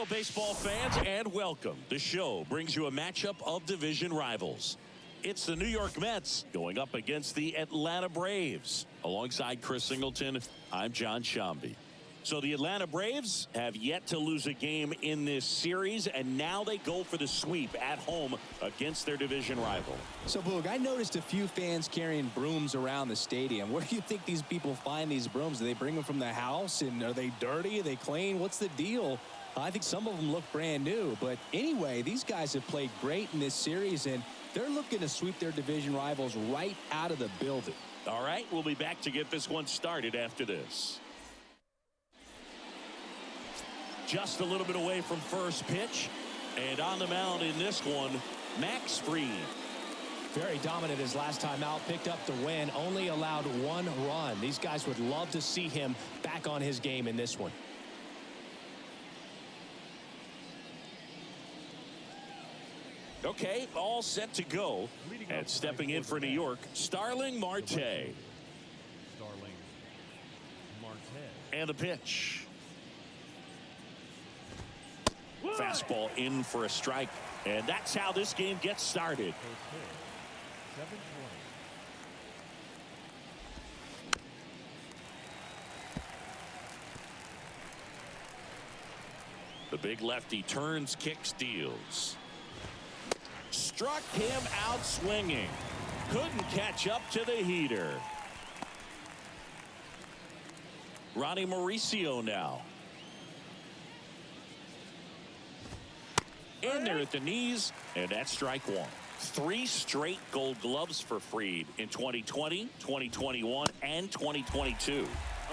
Hello, baseball fans, and welcome. The show brings you a matchup of division rivals. It's the New York Mets going up against the Atlanta Braves. Alongside Chris Singleton, I'm John Shambi. So the Atlanta Braves have yet to lose a game in this series, and now they go for the sweep at home against their division rival. So, Boog, I noticed a few fans carrying brooms around the stadium. Where do you think these people find these brooms? Do they bring them from the house? And are they dirty? Are they clean? What's the deal? I think some of them look brand new. But anyway, these guys have played great in this series, and they're looking to sweep their division rivals right out of the building. All right, we'll be back to get this one started after this. Just a little bit away from first pitch. And on the mound in this one, Max Fried. Very dominant his last time out. Picked up the win. Only allowed one run. These guys would love to see him back on his game in this one. Okay, all set to go. And stepping in for New York, Starling Marte. And the pitch. Fastball in for a strike. And that's how this game gets started. The big lefty turns, kicks, deals. Struck him out swinging. Couldn't catch up to the heater. Ronnie Mauricio now. In there at the knees, and that's strike one. 3 straight gold gloves for Fried in 2020, 2021, and 2022.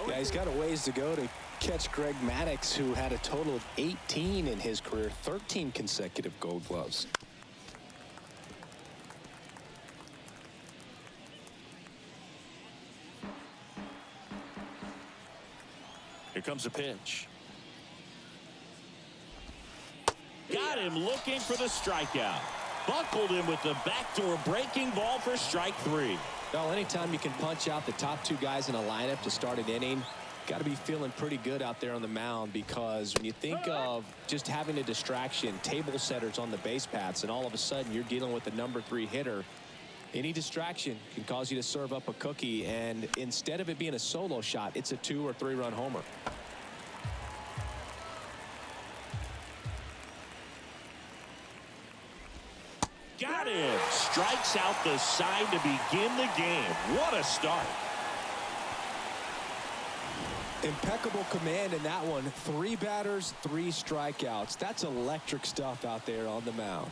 Yeah, he's got a ways to go to catch Greg Maddux, who had a total of 18 in his career, 13 consecutive gold gloves. Here comes a pitch. Got him looking for the strikeout. Buckled him with the backdoor breaking ball for strike 3. Well, anytime you can punch out the top 2 guys in a lineup to start an inning, got to be feeling pretty good out there on the mound, because when you think of just having a distraction, table setters on the base paths, and all of a sudden you're dealing with the number 3 hitter, any distraction can cause you to serve up a cookie, and instead of it being a solo shot, it's a 2 or 3 run homer. Got him. Strikes out the side to begin the game. What a start. Impeccable command in that one. 3 batters, 3 strikeouts. That's electric stuff out there on the mound.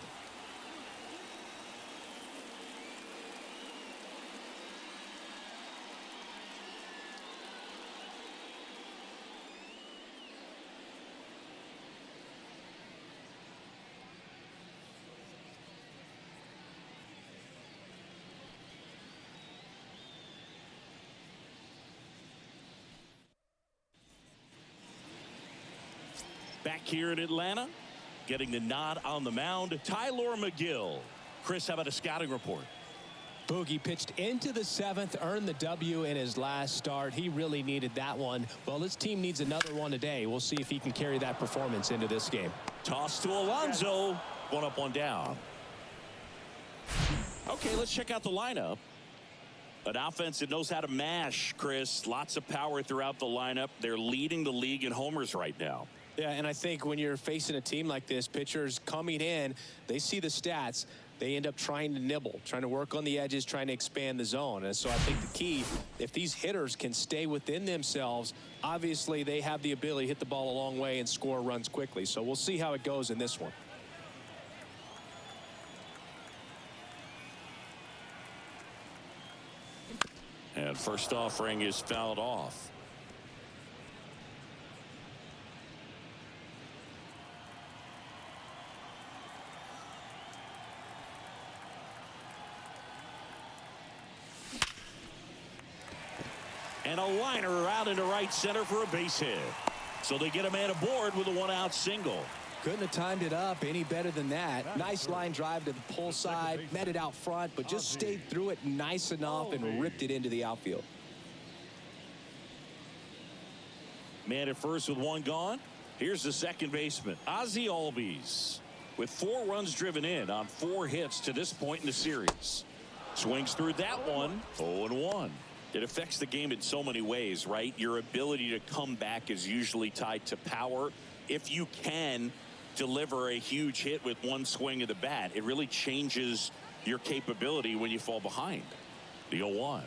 Back here in Atlanta, getting the nod on the mound, Tylor Megill. Chris, how about a scouting report? Boogie pitched into the 7th, earned the W in his last start. He really needed that one. Well, this team needs another one today. We'll see if he can carry that performance into this game. Toss to Alonso. 1 up, 1 down. Okay, let's check out the lineup. An offense that knows how to mash, Chris. Lots of power throughout the lineup. They're leading the league in homers right now. Yeah, and I think when you're facing a team like this, pitchers coming in, they see the stats. They end up trying to nibble, trying to work on the edges, trying to expand the zone. And so I think the key, if these hitters can stay within themselves, obviously they have the ability to hit the ball a long way and score runs quickly. So we'll see how it goes in this one. And first offering is fouled off. And a liner out into right center for a base hit. So they get a man aboard with a 1-out single. Couldn't have timed it up any better than that. Nice line drive to the pull side, met it out front, but just stayed through it nice enough and ripped it into the outfield. Man at first with 1 gone. Here's the second baseman, Ozzie Albies, with 4 runs driven in on 4 hits to this point in the series. Swings through that one, 0-1. It affects the game in so many ways, right? Your ability to come back is usually tied to power. If you can deliver a huge hit with one swing of the bat, it really changes your capability when you fall behind. The 0-1.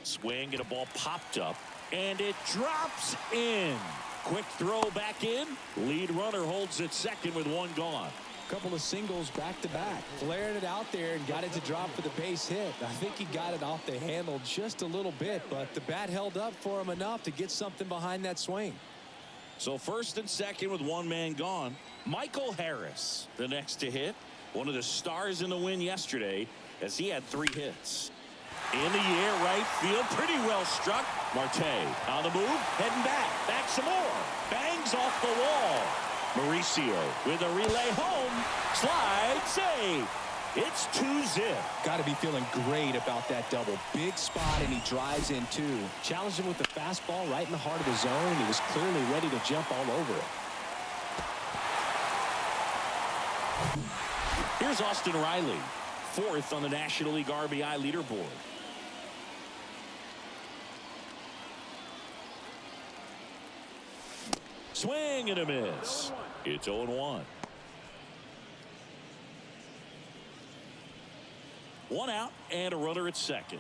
Swing and a ball popped up, and it drops in. Quick throw back in. Lead runner holds at second with 1 gone. Couple of singles back to back, flared it out there and got it to drop for the base hit. I think he got it off the handle just a little bit, but the bat held up for him enough to get something behind that swing. So first and second with 1 man gone. Michael Harris, the next to hit, one of the stars in the win yesterday, as he had 3 hits. In the air, right field, pretty well struck. Marte on the move, heading back some more, bangs off the wall. Mauricio with a relay home, slide save. It's 2-zip. Got to be feeling great about that double. Big spot, and he drives in too. Challenged him with the fastball right in the heart of the zone, and he was clearly ready to jump all over it. Here's Austin Riley, 4th on the National League RBI leaderboard. Swing and a miss. It's 0-1. 1 out and a runner at second.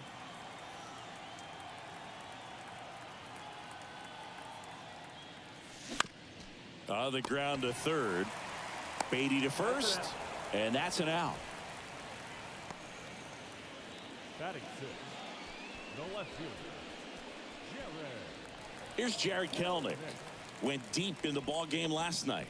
On the ground to third. Beatty to first. And that's an out. Batting 6, the left fielder, Jared. Here's Jared Kelenic. Went deep in the ball game last night.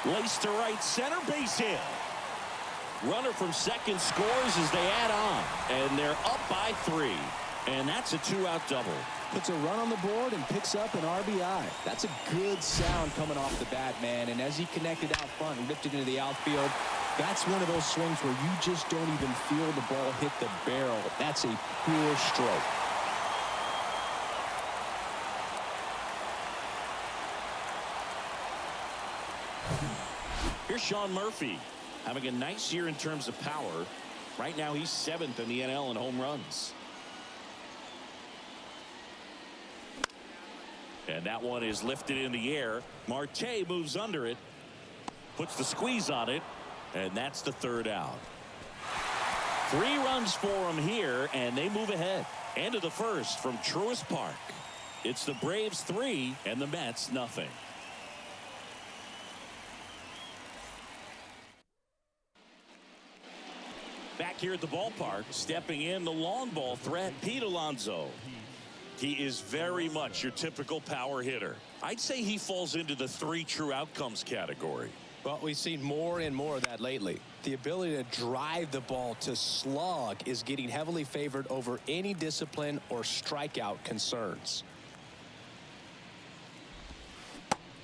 Lace to right center, base hit. Runner from second scores as they add on, and they're up by 3. And that's a 2-out double. Puts a run on the board and picks up an RBI. That's a good sound coming off the bat, man. And as he connected out front and ripped it into the outfield, that's one of those swings where you just don't even feel the ball hit the barrel. That's a pure stroke. Here's Sean Murphy, having a nice year in terms of power. Right now he's 7th in the NL in home runs. And that one is lifted in the air. Marte moves under it, puts the squeeze on it, and that's the 3rd out. 3 runs for him here, and they move ahead. End of the 1st from Truist Park. It's the Braves 3 and the Mets nothing. Back here at the ballpark, stepping in the long ball threat, Pete Alonso. He is very much your typical power hitter. I'd say he falls into the 3 true outcomes category. Well, we've seen more and more of that lately. The ability to drive the ball, to slug, is getting heavily favored over any discipline or strikeout concerns.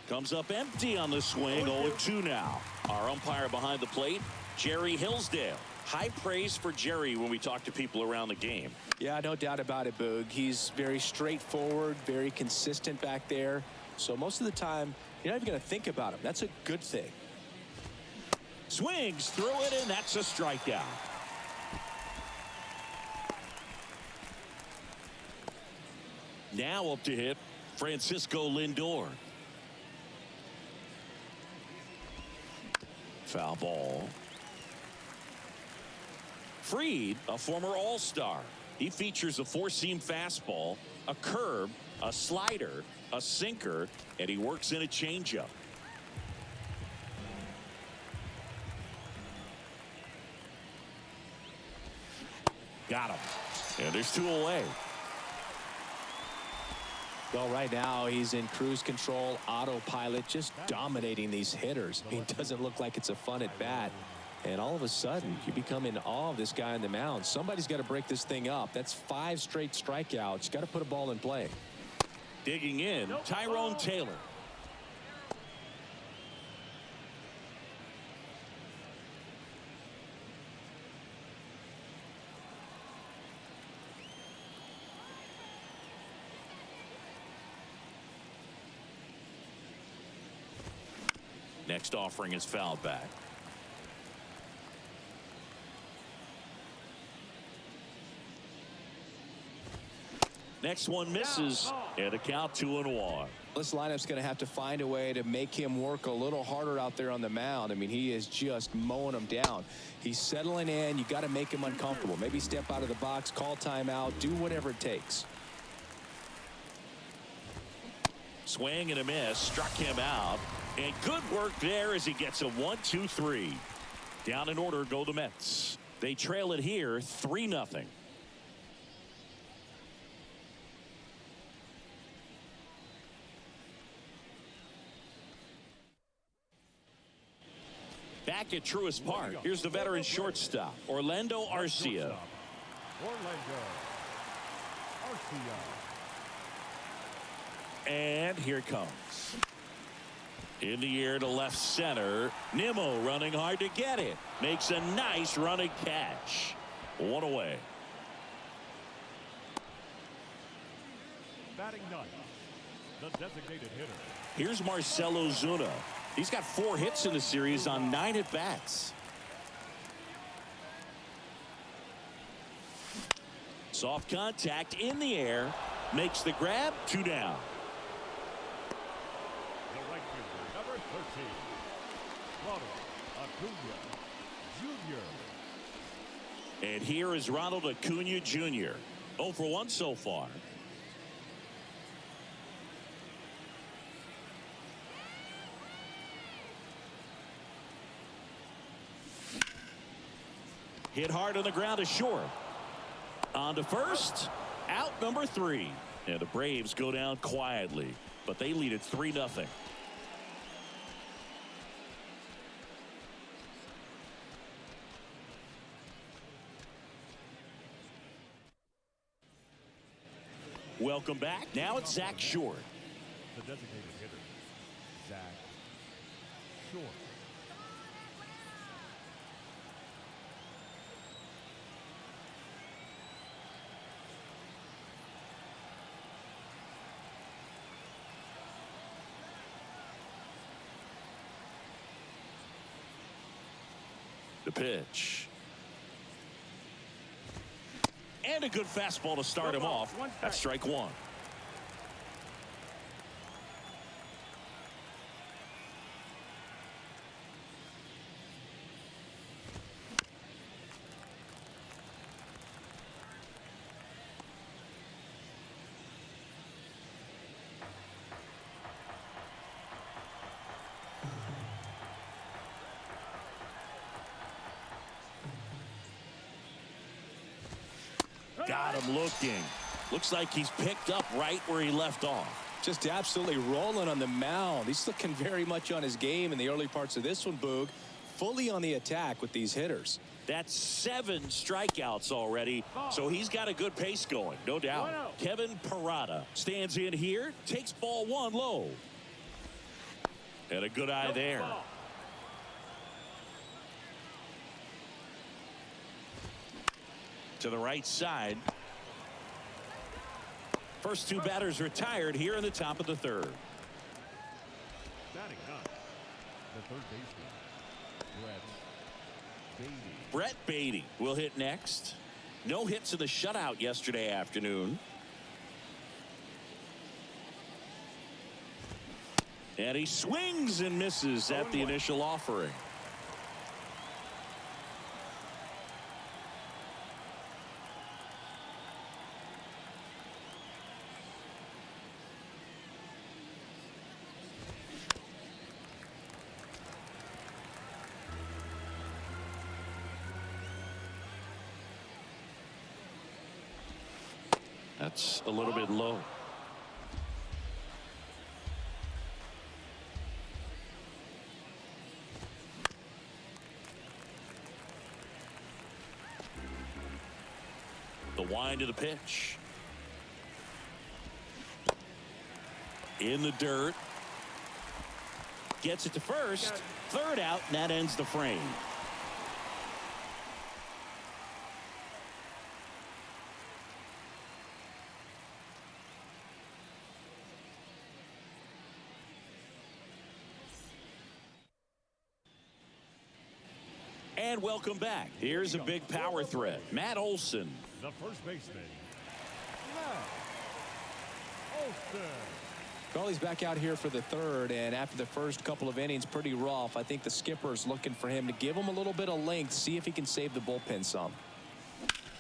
Comes up empty on the swing, 0-2 now. Our umpire behind the plate, Jerry Hillsdale. High praise for Jerry when we talk to people around the game. Yeah, no doubt about it, Boog. He's very straightforward, very consistent back there. So most of the time, you're not even going to think about him. That's a good thing. Swings through it, and that's a strikeout. Now up to hit, Francisco Lindor. Foul ball. Fried, a former All-Star. He features a 4-seam fastball, a curve, a slider, a sinker, and he works in a changeup. Got him. And there's 2 away. Well, right now he's in cruise control, autopilot, just dominating these hitters. It doesn't look like it's a fun at bat. And all of a sudden, you become in awe of this guy on the mound. Somebody's got to break this thing up. That's 5 straight strikeouts. Got to put a ball in play. Digging in, Tyrone Taylor. Next offering is fouled back. Next one misses, and a count 2-1. This lineup's going to have to find a way to make him work a little harder out there on the mound. I mean, he is just mowing them down. He's settling in. You got to make him uncomfortable. Maybe step out of the box, call timeout, do whatever it takes. Swing and a miss, struck him out, and good work there as he gets a 1-2-3. Down in order go the Mets. They trail it here 3-0. Back at Truist Park, here's the veteran shortstop, Orlando Arcia. Orlando Arcia. And here it comes. In the air to left center. Nimmo running hard to get it. Makes a nice running catch. One away. Batting ninth, the designated hitter. Here's Marcell Ozuna. He's got 4 hits in the series on 9 at-bats. Soft contact in the air. Makes the grab. 2 down. The right fielder, number 13, Ronald Acuna Jr. And here is Ronald Acuna Jr. 0 for 1 so far. Hit hard on the ground to short. On to first. Out number 3. And the Braves go down quietly, but they lead it 3-0. Welcome back. Now it's Zach Short. The designated hitter, Zach Short. The pitch. And a good fastball to start him off. That's strike 1. Got him looking. Looks like he's picked up right where he left off. Just absolutely rolling on the mound. He's looking very much on his game in the early parts of this one, Boog. Fully on the attack with these hitters. That's 7 strikeouts already, so he's got a good pace going, no doubt. Kevin Parada stands in here, takes ball 1 low. And a good eye there. To the right side. First 2 batters retired here in the top of the 3rd. Batting ninth, the third baseman, Brett Baty. Brett Baty will hit next. No hits in the shutout yesterday afternoon. And he swings and misses at the initial offering. That's a little bit low. The wind of the pitch. In the dirt. Gets it to first. 3rd out, and that ends the frame. And welcome back. Here's a big power threat. Matt Olson. The first baseman, Matt Olson. Well, he's back out here for the third, and after the first couple of innings, pretty rough. I think the skipper's looking for him to give him a little bit of length, see if he can save the bullpen some.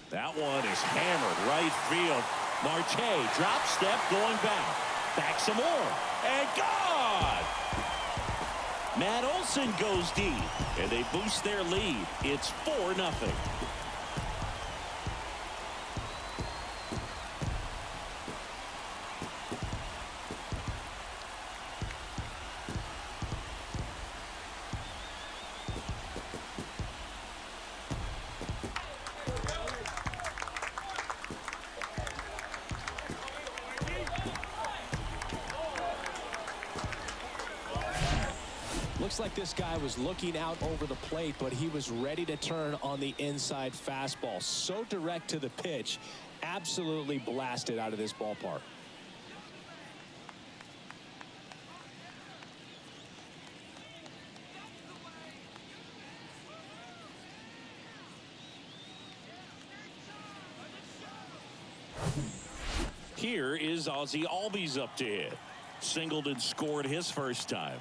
That one is hammered right field. Marte drop step going back some more, and gone. Matt Olson goes deep, and they boost their lead. It's 4-0. Looks like this guy was looking out over the plate, but he was ready to turn on the inside fastball. So direct to the pitch, absolutely blasted out of this ballpark. Here is Ozzie Albies up to hit. Singled and scored his first time.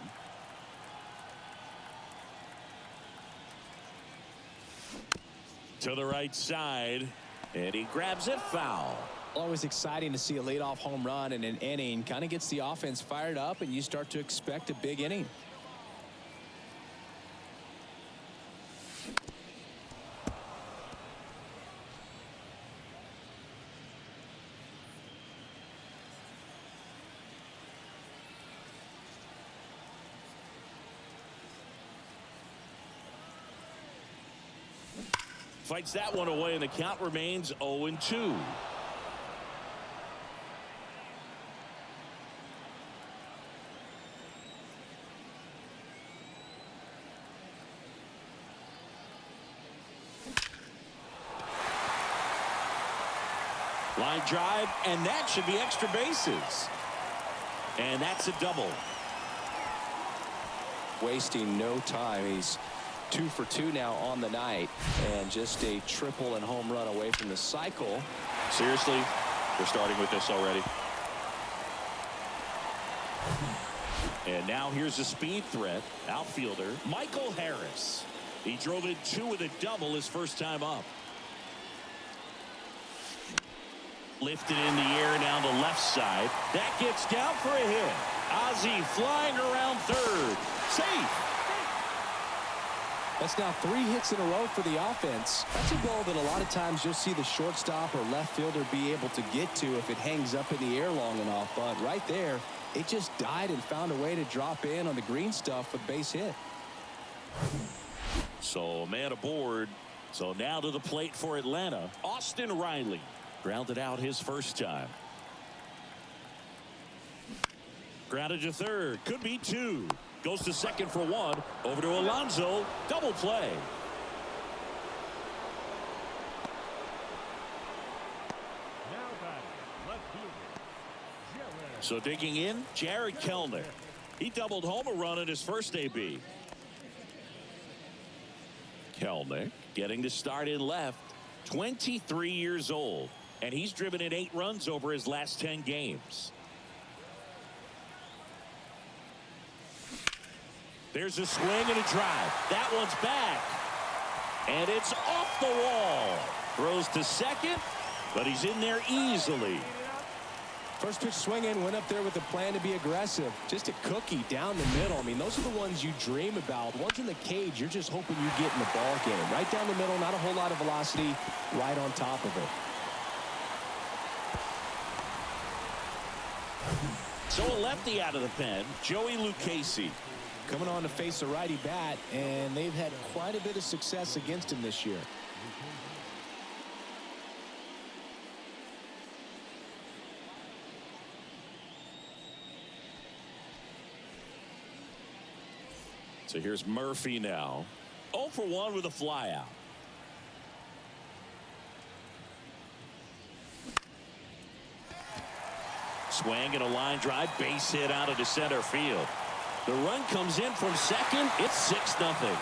To the right side, and he grabs it foul. Always exciting to see a leadoff home run in an inning. Kind of gets the offense fired up, and you start to expect a big inning. Fights that one away, and the count remains 0-2. Line drive, and that should be extra bases. And that's a double. Wasting no time. He's 2 for 2 now on the night, and just a triple and home run away from the cycle. Seriously, we're starting with this already. And now here's a speed threat. Outfielder Michael Harris. He drove in 2 with a double his first time up. Lifted in the air down the left side. That gets down for a hit. Ozzie flying around third. Safe. That's now 3 hits in a row for the offense. That's a ball that a lot of times you'll see the shortstop or left fielder be able to get to if it hangs up in the air long enough. But right there, it just died and found a way to drop in on the green stuff with base hit. So man aboard. So now to the plate for Atlanta. Austin Riley grounded out his first time. Grounded to third. Could be 2. Goes to second for 1. Over to Alonso. Double play. Now batting, left fielder, Jared. So digging in, Jared Kellner. He doubled home a run in his first AB. Kellner getting the start in left. 23 years old. And he's driven in 8 runs over his last 10 games. There's a swing and a drive. That one's back. And it's off the wall. Throws to second, but he's in there easily. First pitch swinging, went up there with a plan to be aggressive. Just a cookie down the middle. I mean, those are the ones you dream about. Once in the cage, you're just hoping you get in the ball game. Right down the middle, not a whole lot of velocity, right on top of it. So a lefty out of the pen, Joey Lucchesi. Coming on to face a righty bat, and they've had quite a bit of success against him this year. So here's Murphy now. 0 for 1 with a flyout. Swing and a line drive, base hit out of the center field. The run comes in from second. It's 6-0.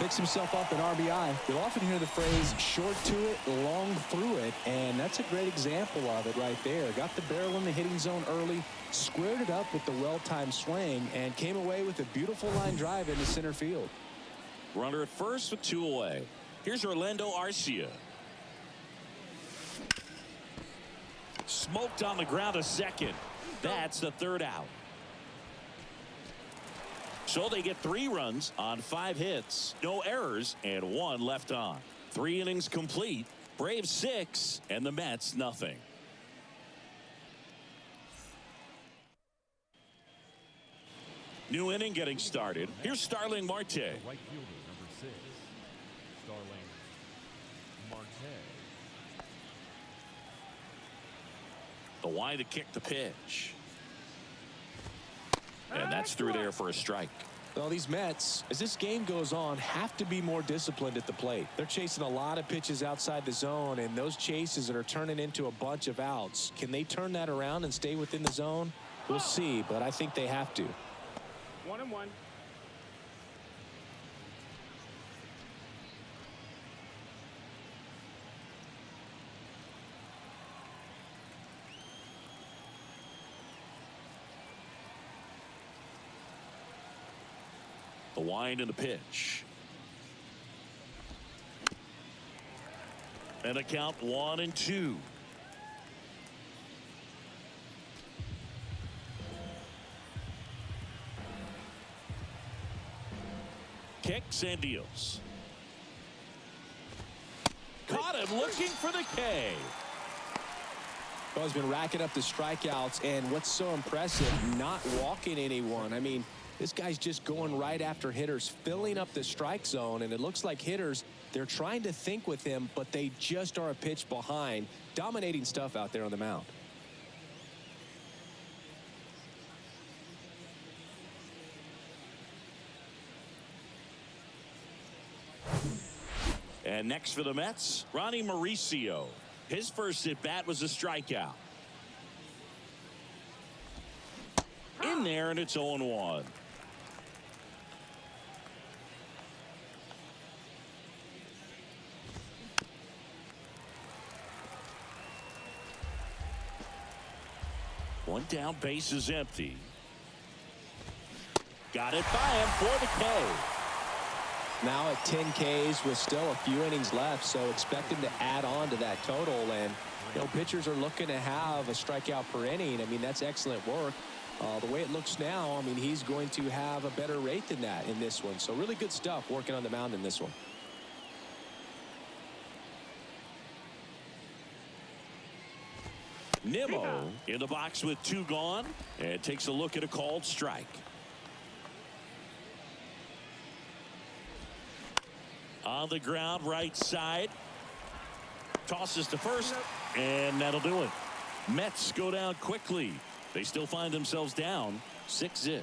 Picks himself up an RBI. You'll often hear the phrase short to it, long through it, and that's a great example of it right there. Got the barrel in the hitting zone early, squared it up with the well-timed swing, and came away with a beautiful line drive into center field. Runner at first with 2 away. Here's Orlando Arcia. Smoked on the ground a second. That's the 3rd out. So they get 3 runs on 5 hits, no errors, and 1 left on. 3 innings complete. Braves 6 and the Mets nothing. New inning getting started. Here's Starling Marte. Right fielder, number 6, Starling Marte. The wind to kick the pitch. And that's through there for a strike. Well, these Mets, as this game goes on, have to be more disciplined at the plate. They're chasing a lot of pitches outside the zone, and those chases that are turning into a bunch of outs. Can they turn that around and stay within the zone? We'll see, but I think they have to. 1-1. The wind and the pitch. And a count 1-2. Kicks and deals. Caught him looking for the K. Well, he's been racking up the strikeouts, and what's so impressive, not walking anyone. I mean, this guy's just going right after hitters, filling up the strike zone, and it looks like hitters, they're trying to think with him, but they just are a pitch behind. Dominating stuff out there on the mound. And next for the Mets, Ronnie Mauricio. His first at bat was a strikeout. In there, and it's 0-1. One down, base is empty. Got it by him for the K. Now at 10 Ks with still a few innings left, so expect him to add on to that total. And you know, pitchers are looking to have a strikeout per inning. I mean, that's excellent work. The way it looks now, I mean, he's going to have a better rate than that in this one. So really good stuff working on the mound in this one. Nimmo in the box with 2 gone, and takes a look at a called strike. On the ground, right side. Tosses to first, and that'll do it. Mets go down quickly. They still find themselves down 6-0.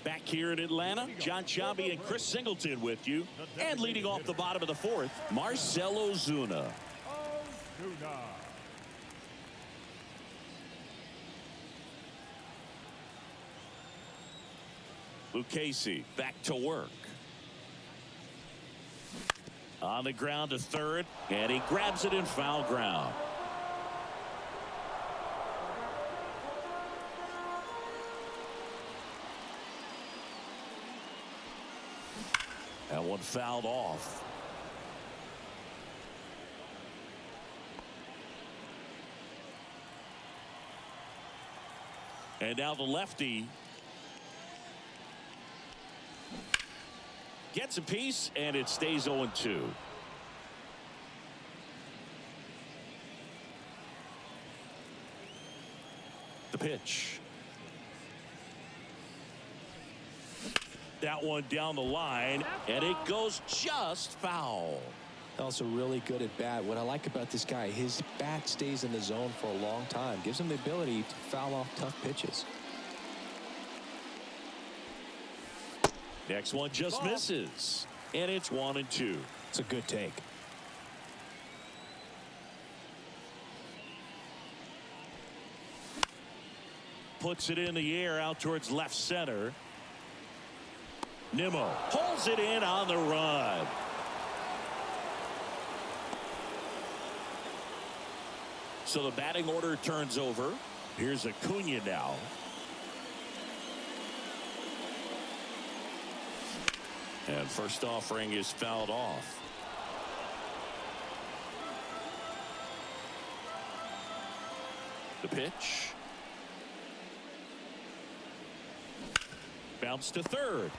Back here in Atlanta, John Sciambi and Chris Singleton with you. And leading off the bottom of the 4th, Marcell Ozuna. Lucchesi back to work. On the ground to third, and he grabs it in foul ground. That one fouled off. And now the lefty gets a piece, and it stays 0-2. The pitch. That one down the line, and it goes just foul. Also really good at bat. What I like about this guy, his bat stays in the zone for a long time. Gives him the ability to foul off tough pitches. Next one just misses, and it's 1-2. It's a good take. puts it in the air out towards left center. Nimmo pulls it in on the run. So the batting order turns over. Here's Acuna now. And first offering is fouled off. The pitch. Bounce to third.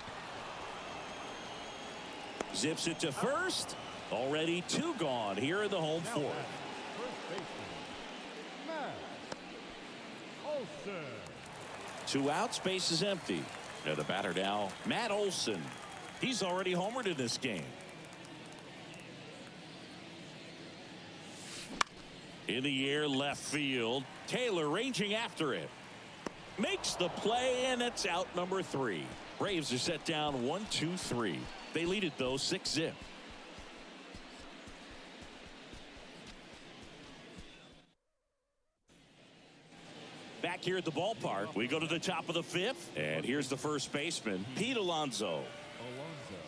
Zips it to first. Already 2 gone here in the home fourth. First baseman, Matt Olson. 2 outs, base is empty. And the batter now, Matt Olson. He's already homered in this game. In the air, left field. Taylor ranging after it. Makes the play, and it's out number 3. Braves are set down 1-2-3. They lead it, though, 6-zip. Back here at the ballpark, we go to the top of the 5th. And here's the first baseman, Pete Alonso.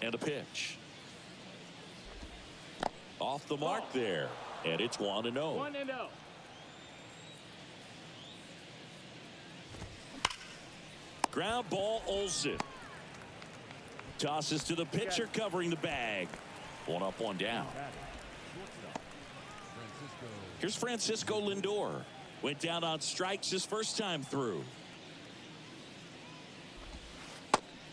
And a pitch. Off the mark there. And it's 1-0. 1-0. Ground ball, Olson. Tosses to the pitcher, covering the bag. 1 up, 1 down. Here's Francisco Lindor. Went down on strikes his first time through.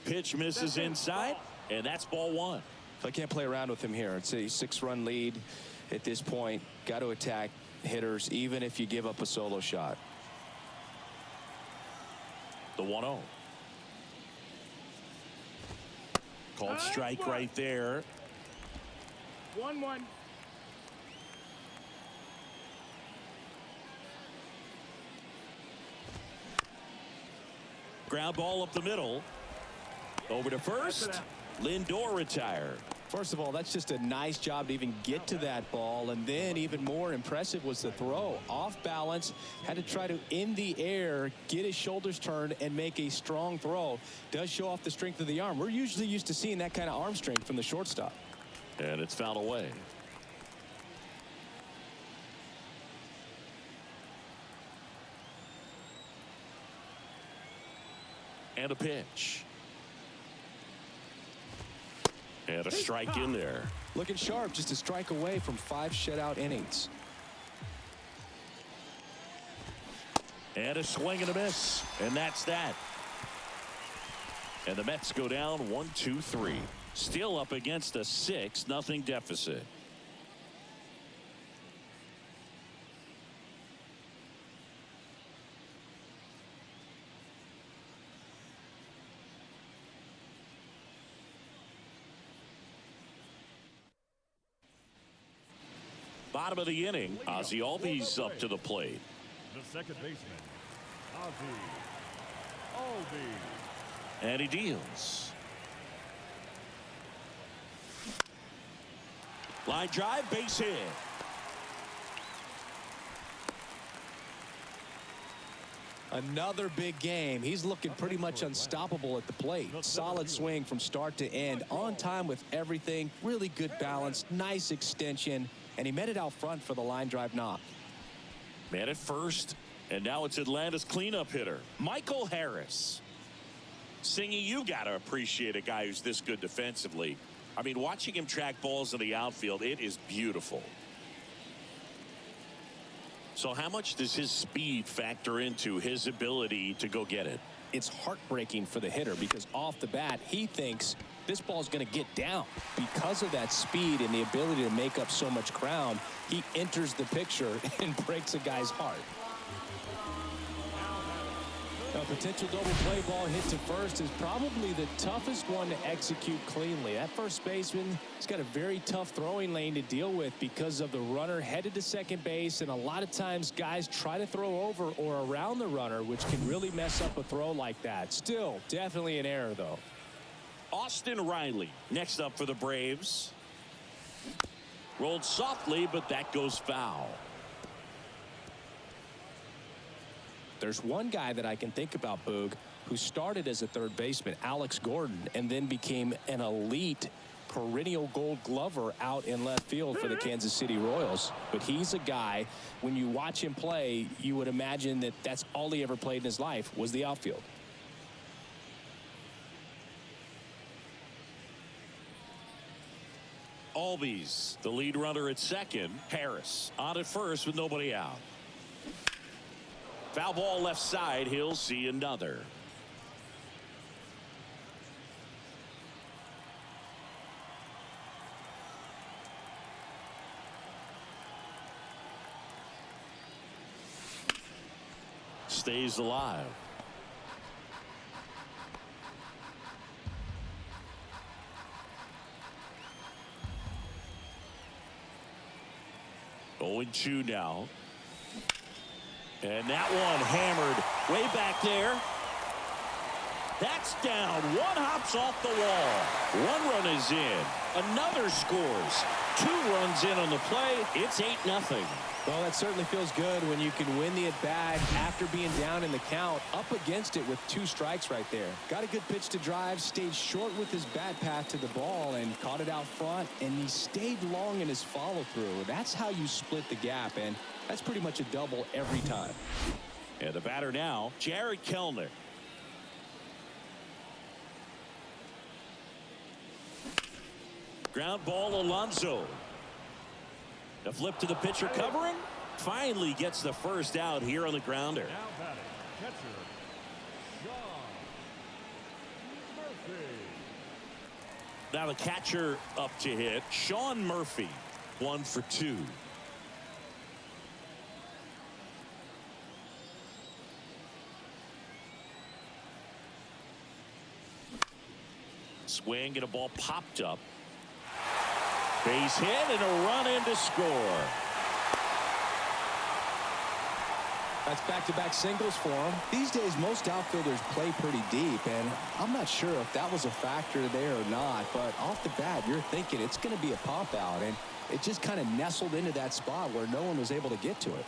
Pitch misses inside, and that's ball 1. I can't play around with him here. It's a 6-run lead at this point. Got to attack hitters, even if you give up a solo shot. The 1-0. Called strike right there. 1-1. Ground ball up the middle. Over to first. Lindor retired. First of all, that's just a nice job to even get to that ball. And then even more impressive was the throw. Off balance, had to try to, in the air, get his shoulders turned and make a strong throw. Does show off the strength of the arm. We're usually used to seeing that kind of arm strength from the shortstop. And it's fouled away. And a pitch. And a strike in there. Looking sharp, just a strike away from 5 shutout innings. And a swing and a miss. And that's that. And the Mets go down 1-2-3. Still up against a 6-0 deficit. Bottom of the inning, Ozzie Albies up to the plate. The second baseman, Ozzie Albies. And he deals. Line drive, base hit. Another big game. He's looking pretty much unstoppable at the plate. Solid swing from start to end. On time with everything. Really good balance. Nice extension. And he met it out front for the line drive knock. Man at first. And now it's Atlanta's cleanup hitter, Michael Harris. Singy, you got to appreciate a guy who's this good defensively. I mean, watching him track balls in the outfield, it is beautiful. So how much does his speed factor into his ability to go get it? It's heartbreaking for the hitter because off the bat, he thinks this ball's going to get down. Because of that speed and the ability to make up so much ground, he enters the picture and breaks a guy's heart. A potential double play ball hit to first is probably the toughest one to execute cleanly. That first baseman has got a very tough throwing lane to deal with because of the runner headed to second base, and a lot of times guys try to throw over or around the runner, which can really mess up a throw like that. Still, definitely an error, though. Austin Riley next up for the Braves. Rolled softly, but that goes foul. There's one guy that I can think about, Boog, who started as a third baseman, Alex Gordon, and then became an elite perennial Gold Glover out in left field for the Kansas City Royals. But he's a guy, when you watch him play, you would imagine that that's all he ever played in his life was the outfield. Albies, the lead runner at second. Harris on at first with nobody out. Foul ball left side. He'll see another. Stays alive. Going 2 now. And that one hammered way back there. That's down. One hops off the wall. 1 run is in. Another scores. 2 runs in on the play. It's 8-0. Well, that certainly feels good when you can win the at-bat after being down in the count, up against it with 2 strikes right there. Got a good pitch to drive, stayed short with his bat path to the ball and caught it out front, and he stayed long in his follow-through. That's how you split the gap, and that's pretty much a double every time. And the batter now, Jared Kellner. Ground ball, Alonso. The flip to the pitcher covering. Finally gets the first out here on the grounder. Now batting, catcher, Sean Murphy. Now the catcher up to hit. Sean Murphy, 1 for 2. Swing and a ball popped up. Base hit and a run in to score. That's back-to-back singles for him. These days, most outfielders play pretty deep, and I'm not sure if that was a factor there or not, but off the bat, you're thinking it's going to be a pop-out, and it just kind of nestled into that spot where no one was able to get to it.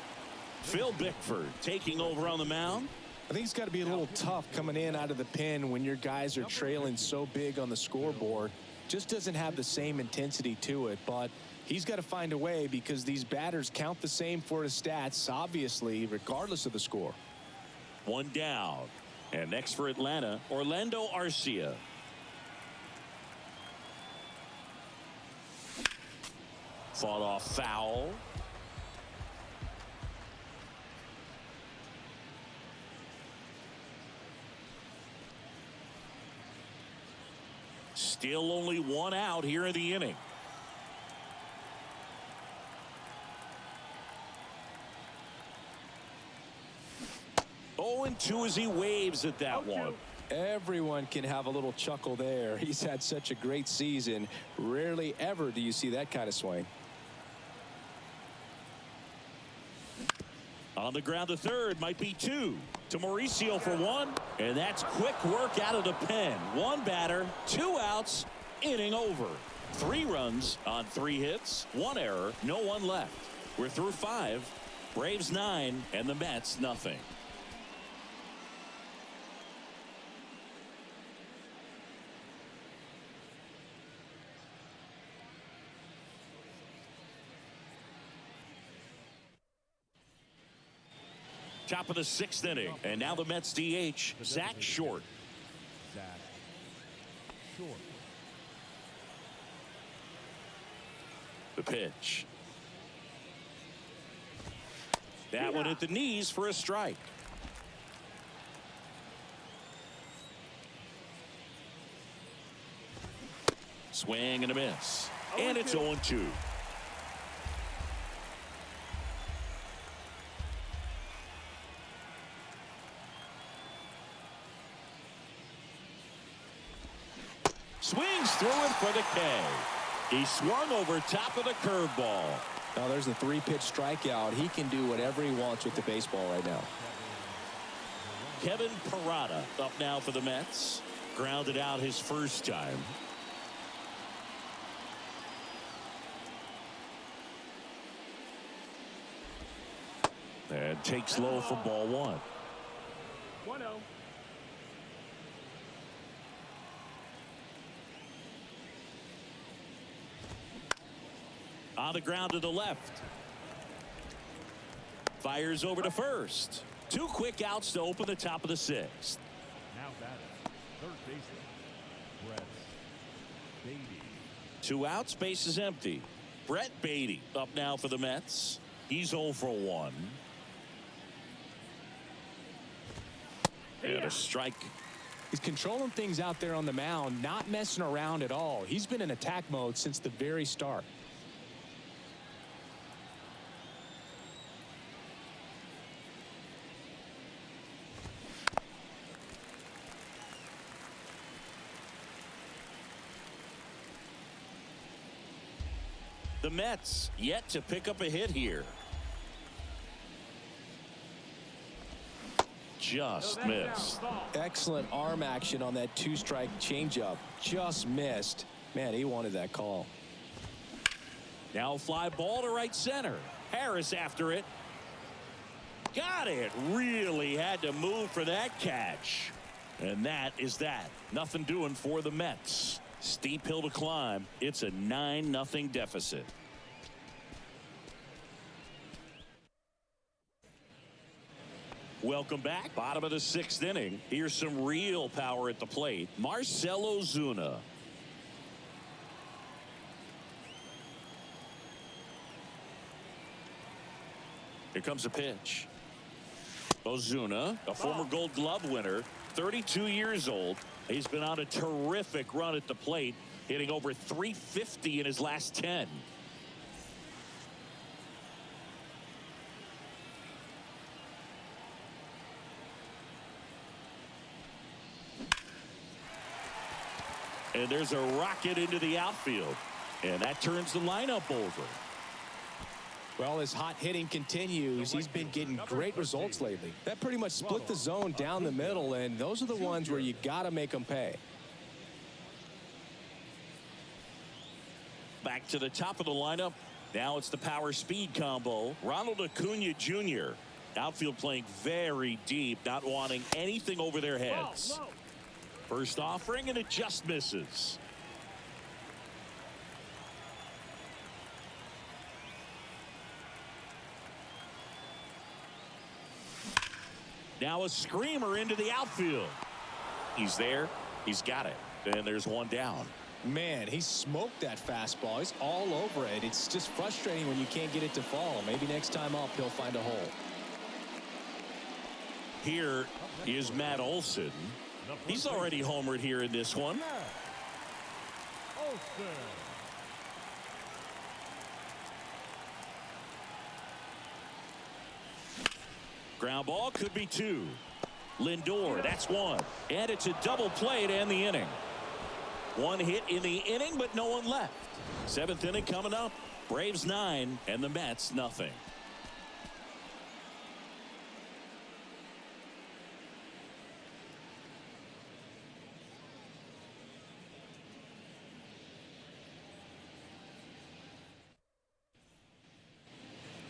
Phil Bickford taking over on the mound. I think it's got to be a little tough coming in out of the pen when your guys are trailing so big on the scoreboard. Just doesn't have the same intensity to it, but he's got to find a way because these batters count the same for his stats, obviously, regardless of the score. 1 down. And next for Atlanta, Orlando Arcia. Fought off foul. Still only 1 out here in the inning. Oh, and 2 as he waves at that one. Everyone can have a little chuckle there. He's had such a great season. Rarely ever do you see that kind of swing. On the ground to third, might be 2 to Mauricio for 1, and that's quick work out of the pen. 1 batter, 2 outs, inning over. 3 runs on 3 hits, 1 error, no one left. We're through 5. Braves 9 and the Mets nothing. Top of the 6th inning, and now the Mets DH, Zach Short. Zach Short. The pitch. That one at the knees for a strike. Swing and a miss. And it's 0-2. Swings through it for the K. He swung over top of the curveball. Now there's the 3-pitch strikeout. He can do whatever he wants with the baseball right now. Kevin Parada up now for the Mets. Grounded out his first time. And takes low for ball 1. 1-0. On the ground to the left. Fires over to first. 2 quick outs to open the top of the 6th. Now batting, third baseman, Brett Baty. 2 outs, base is empty. Brett Baty up now for the Mets. He's 0 for 1. And a strike. He's controlling things out there on the mound, not messing around at all. He's been in attack mode since the very start. The Mets yet to pick up a hit here. Just missed. Excellent arm action on that 2-strike changeup. Just missed. Man, he wanted that call. Now a fly ball to right center. Harris after it. Got it. Really had to move for that catch. And that is that. Nothing doing for the Mets. Steep hill to climb. It's a 9-0 deficit. Welcome back. Bottom of the 6th inning. Here's some real power at the plate. Marcell Ozuna. Here comes a pitch. Ozuna, a former Gold Glove winner, 32 years old. He's been on a terrific run at the plate, hitting over .350 in his last 10. And there's a rocket into the outfield. And that turns the lineup over. Well, as hot hitting continues, he's been getting great results lately. That pretty much split the zone down the middle, and those are the ones where you got to make them pay. Back to the top of the lineup. Now it's the power speed combo. Ronald Acuna Jr. Outfield playing very deep, not wanting anything over their heads. First offering, and it just misses. Now a screamer into the outfield. He's there. He's got it. And there's one down. Man, he smoked that fastball. He's all over it. It's just frustrating when you can't get it to fall. Maybe next time up he'll find a hole. Here is Matt Olson. He's already homered here in this one. Ground ball could be 2. Lindor, that's 1. And it's a double play to end the inning. 1 hit in the inning, but no one left. 7th inning coming up. Braves 9 and the Mets nothing.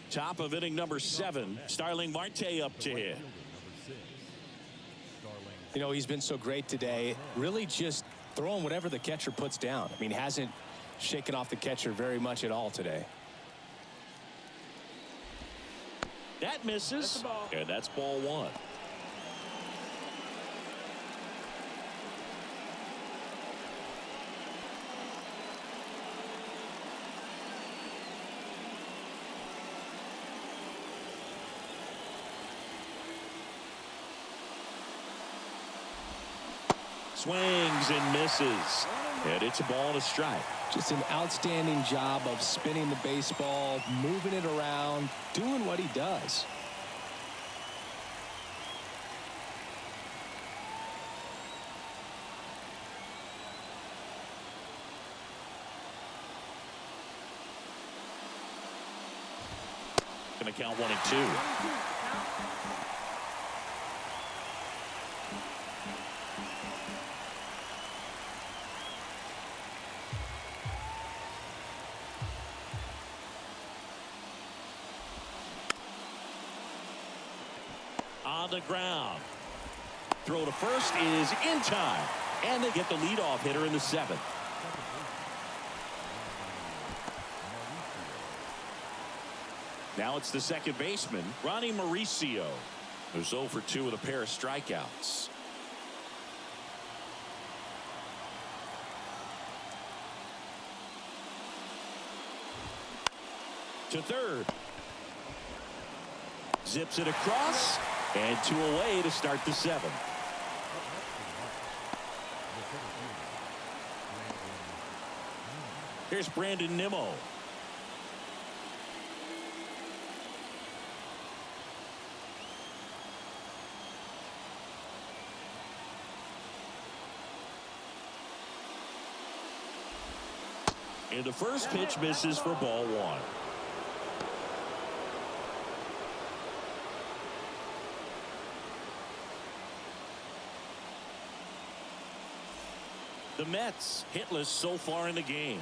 Top of inning number 7. Starling Marte up to hit. You know, he's been so great today. Really just throwing whatever the catcher puts down. I mean, hasn't shaken off the catcher very much at all today. That misses. And that's ball 1. Swings and misses. And it's a ball and a strike. Just an outstanding job of spinning the baseball, moving it around, doing what he does. Going to count 1 and 2. On the ground. throw to first is in time. And they get the leadoff hitter in the 7th. Now it's the second baseman, Ronnie Mauricio, who's 0 for 2 with a pair of strikeouts. To third. Zips it across, and 2 away to start the 7th. Here's Brandon Nimmo. And the first pitch misses for ball 1. The Mets hitless so far in the game.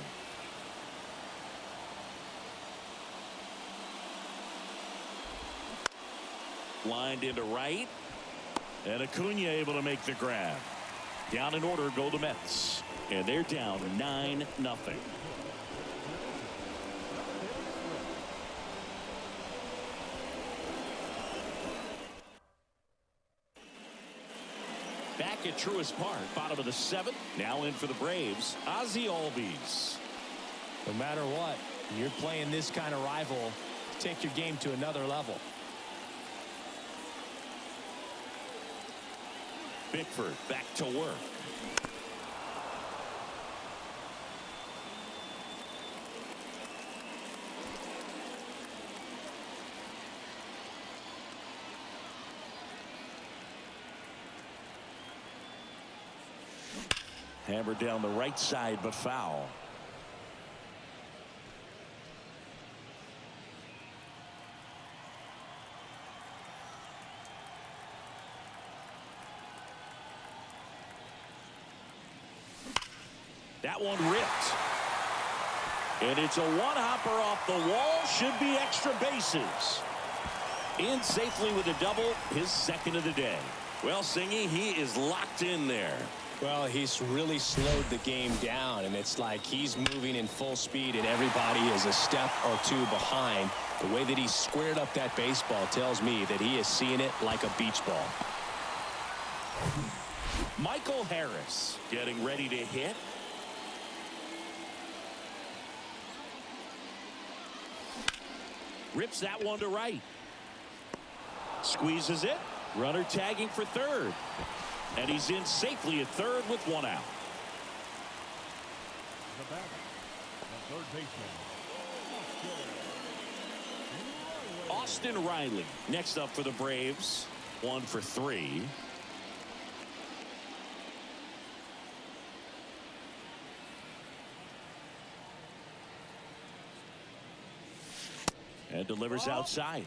Lined into right. And Acuna able to make the grab. Down in order go the Mets. And they're down 9-0. Back at Truist Park, bottom of the 7th. Now in for the Braves, Ozzie Albies. No matter what, when you're playing this kind of rival, take your game to another level. Bickford back to work. Hammered down the right side, but foul. That one ripped. And it's a one-hopper off the wall. Should be extra bases. In safely with a double, his 2nd of the day. Well, Singy, he is locked in there. Well, he's really slowed the game down, and it's like he's moving in full speed, and everybody is a step or 2 behind. The way that he squared up that baseball tells me that he is seeing it like a beach ball. Michael Harris getting ready to hit. Rips that one to right. Squeezes it. Runner tagging for third. And he's in safely at third with 1 out. The batter, the third baseman, Austin Riley next up for the Braves. 1 for 3. And delivers outside.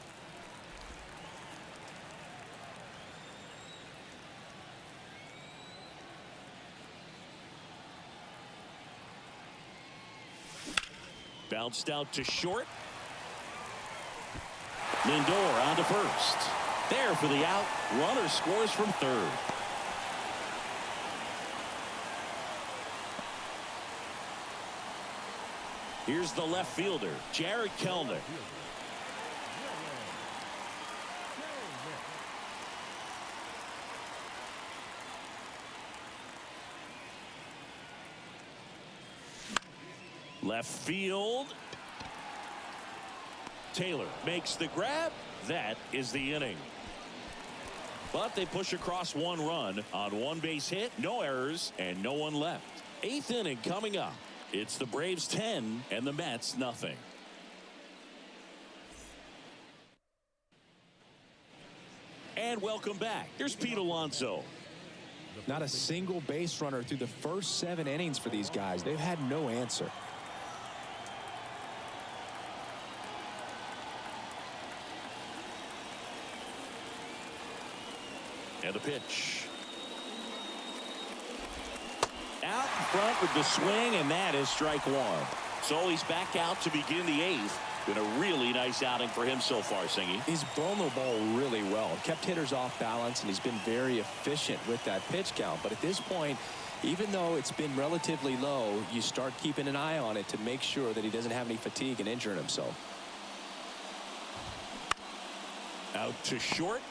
Bounced out to short. Lindor on to first. There for the out. Runner scores from third. Here's the left fielder, Jared Kelenic. Left field. Taylor makes the grab. That is the inning. But they push across 1 run on 1 base hit, no errors, and no one left. 8th inning coming up. It's the Braves 10 and the Mets nothing. And welcome back. Here's Pete Alonso. Not a single base runner through the first 7 innings for these guys. They've had no answer. And the pitch. Out in front with the swing, and that is strike 1. So he's back out to begin the 8th. Been a really nice outing for him so far, Singy. He's thrown the ball really well, kept hitters off balance, and he's been very efficient with that pitch count. But at this point, even though it's been relatively low, you start keeping an eye on it to make sure that he doesn't have any fatigue and injuring himself. Out to short.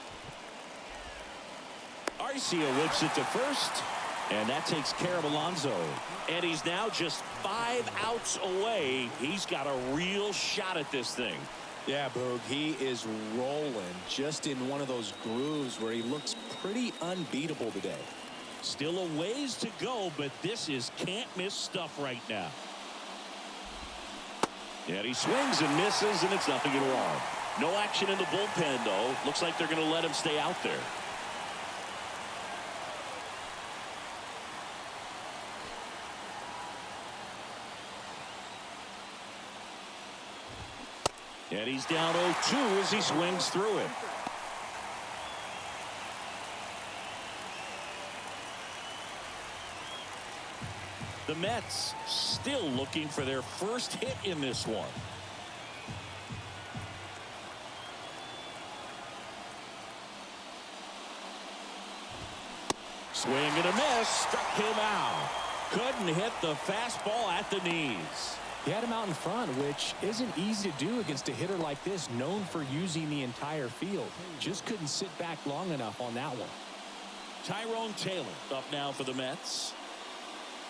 Arcia whips it to first. And that takes care of Alonso. And he's now just 5 outs away. He's got a real shot at this thing. Yeah, Boog, he is rolling just in one of those grooves where he looks pretty unbeatable today. Still a ways to go, but this is can't miss stuff right now. And he swings and misses, and it's nothing at all. No action in the bullpen, though. Looks like they're going to let him stay out there. And he's down 0-2 as he swings through it. The Mets still looking for their first hit in this one. Swing and a miss. Struck him out. Couldn't hit the fastball at the knees. He had him out in front, which isn't easy to do against a hitter like this, known for using the entire field. Just couldn't sit back long enough on that one. Tyrone Taylor up now for the Mets.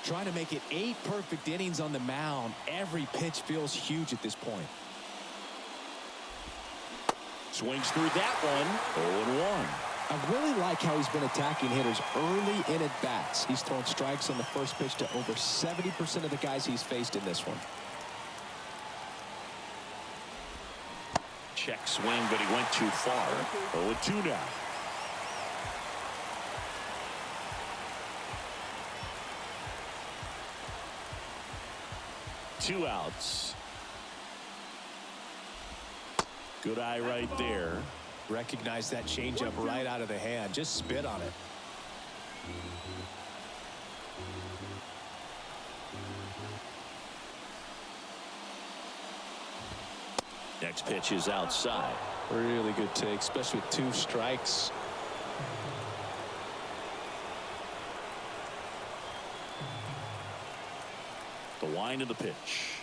Trying to make it 8 perfect innings on the mound. Every pitch feels huge at this point. Swings through that one. 0-1. I really like how he's been attacking hitters early in at-bats. He's thrown strikes on the first pitch to over 70% of the guys he's faced in this one. Check swing, but he went too far. 0-2 now. Two outs. Good eye right there. Recognize that changeup right out of the hand. Just spit on it. Next pitch is outside. Really good take, especially with 2 strikes. The wind of the pitch.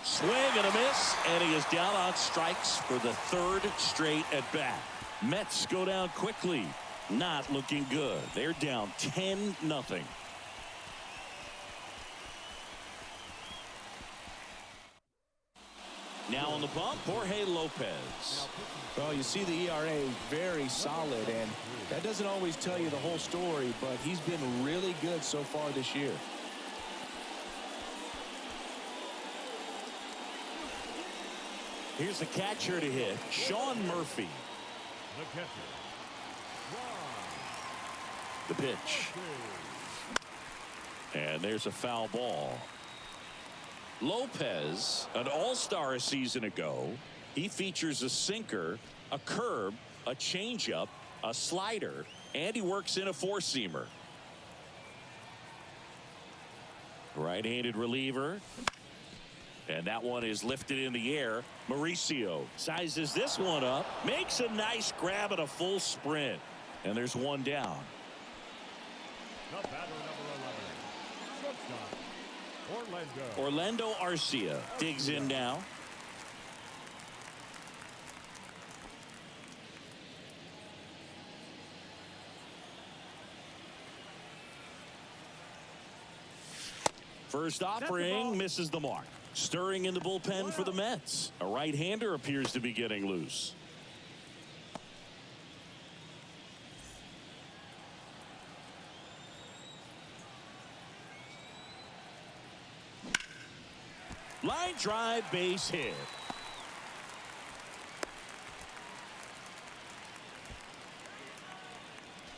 Swing and a miss, and he is down on strikes for the 3rd straight at bat. Mets go down quickly. Not looking good. They're down 10-0. Now on the bump, Jorge Lopez. Well, you see the ERA very solid, and that doesn't always tell you the whole story, but he's been really good so far this year. Here's the catcher to hit, Sean Murphy. The catcher, The pitch. And there's a foul ball. Lopez, an all-star a season ago. He features a sinker, a curve, a changeup, a slider, and he works in a 4-seamer. Right-handed reliever. And that one is lifted in the air. Mauricio sizes this one up, makes a nice grab at a full sprint. And there's one down. the batter number 11, shortstop, Orlando Arcia digs in now. First offering misses the mark. Stirring in the bullpen for the Mets. A right-hander appears to be getting loose. Line drive, base hit.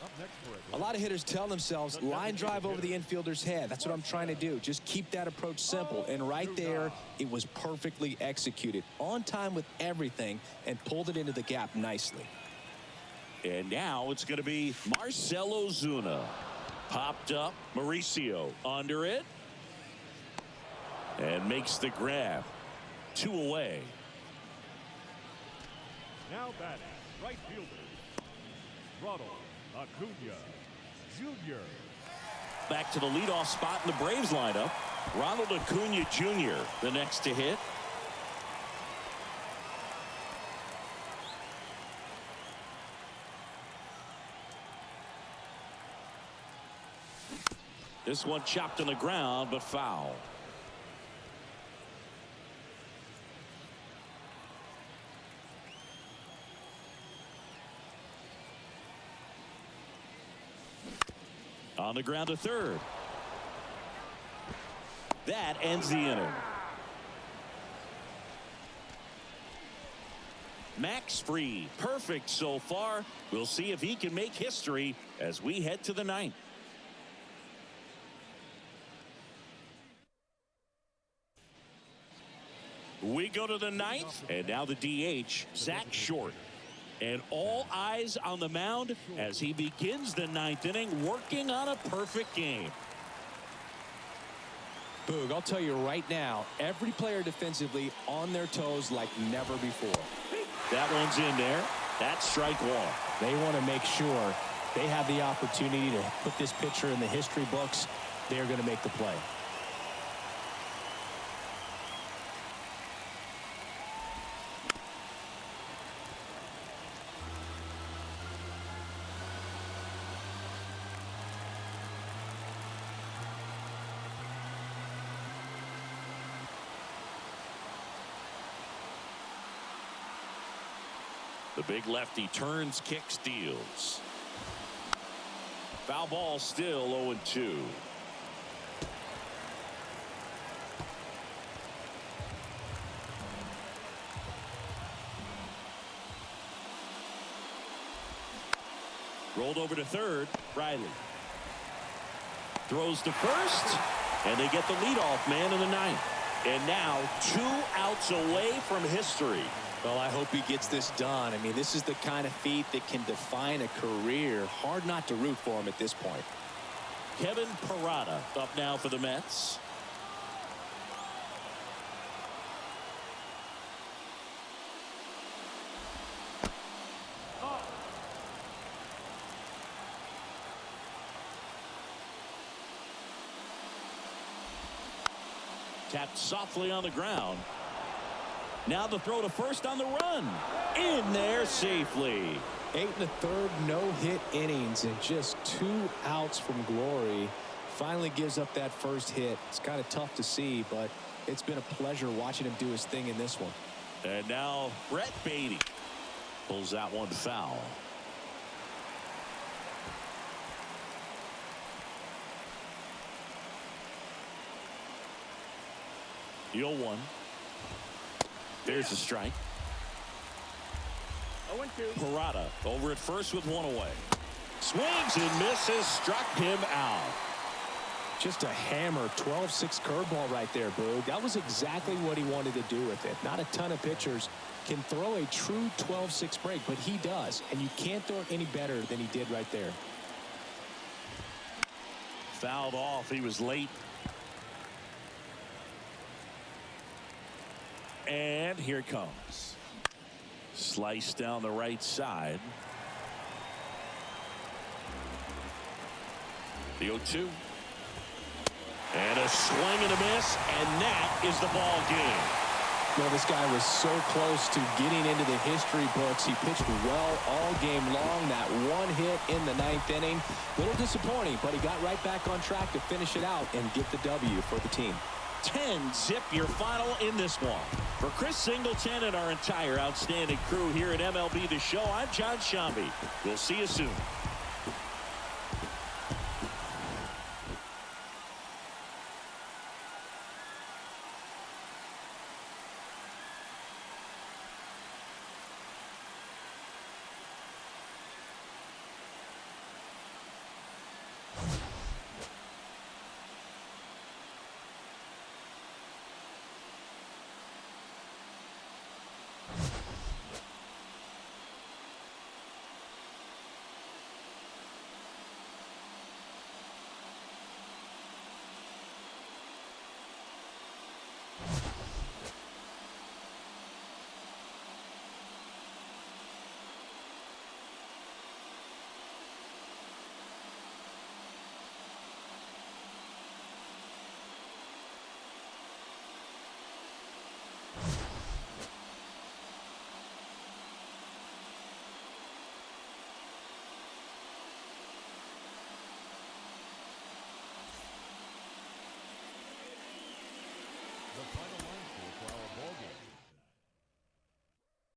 Up next for it. A lot of hitters tell themselves line drive over the infielder's head. That's what I'm trying to do. Just keep that approach simple. And right there, it was perfectly executed. On time with everything and pulled it into the gap nicely. And now it's going to be Marcell Ozuna. Popped up. Mauricio under it. And makes the grab. 2 away. Now batting, right fielder, Ronald Acuna Jr. Back to the leadoff spot in the Braves lineup. Ronald Acuna Jr. the next to hit. This one chopped on the ground, but foul. On the ground to third. That ends the inning. Max Fried, perfect so far. We'll see if he can make history as we head to the ninth. We go to the ninth, and now the DH, Zach Short. And all eyes on the mound as he begins the ninth inning, working on a perfect game. Boog, I'll tell you right now, every player defensively on their toes like never before. That one's in there. That's strike one. They want to make sure they have the opportunity to put this pitcher in the history books. They're going to make the play. The big lefty turns, kicks, deals. Foul ball, still 0-2. Rolled over to third. Riley throws to first, and they get the leadoff man in the ninth. And now 2 outs away from history. Well, I hope he gets this done. I mean, this is the kind of feat that can define a career. Hard not to root for him at this point. Kevin Parada up now for the Mets. Tapped softly on the ground. Now the throw to first on the run. In there safely. 8 1/3 no-hit innings and just 2 outs from glory. Finally gives up that first hit. It's kind of tough to see, but it's been a pleasure watching him do his thing in this one. And now Brett Beatty pulls that one foul. The 0-1. There's the strike. 0-2. Parada over at first with 1 away. Swings and misses, struck him out. Just a hammer 12-6 curveball right there, Boog. That was exactly what he wanted to do with it. Not a ton of pitchers can throw a true 12-6 break, but he does, and you can't throw it any better than he did right there. Fouled off. He was late. And here it comes. Slice down the right side. The 0-2. And a swing and a miss, and that is the ball game. Well, this guy was so close to getting into the history books. He pitched well all game long. That one hit in the 9th inning. Little disappointing, but he got right back on track to finish it out and get the W for the team. 10-zip your final in this one. For Chris Singleton and our entire outstanding crew here at MLB The Show, I'm John Shambi. We'll see you soon.